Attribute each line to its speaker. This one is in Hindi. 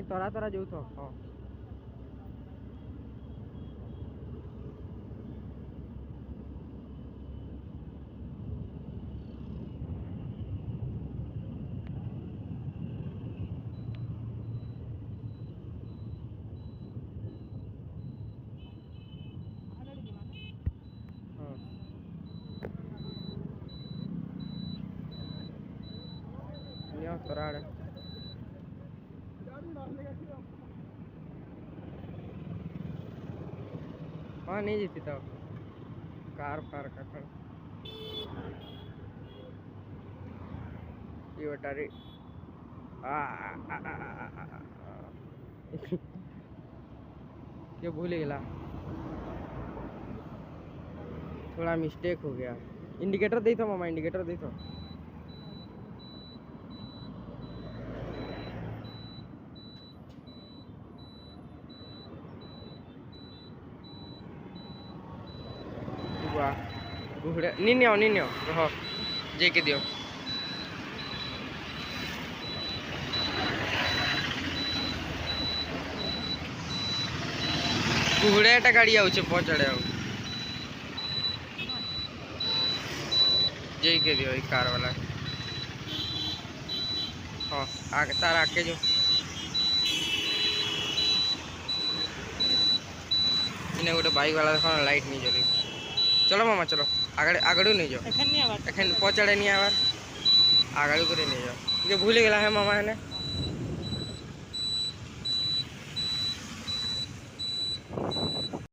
Speaker 1: नहीं तरा तरा जो तो हाँ तोराड़ हाँ नहीं जीती तो कार फार का खड़ ये बटारी ये भूल गया थोड़ा मिस्टेक हो गया इंडिकेटर दे तो मामा इंडिकेटर दे तो गुहड़े नहीं आओ रहो जे के दियो गुहड़ेटा गाड़ी आउचे पहुंचाड़े आउ जे के दियो कार वाला हाँ आगे तार आके जो इन्हें गोटे बाइक वाला देखो लाइट नहीं जली चलो मामा चलो आगे आगड़ू नहीं जाओ एखन पहुंचाड़े नहीं आवार आगड़ू करे नहीं जाओ ये भूल गया है मामा ने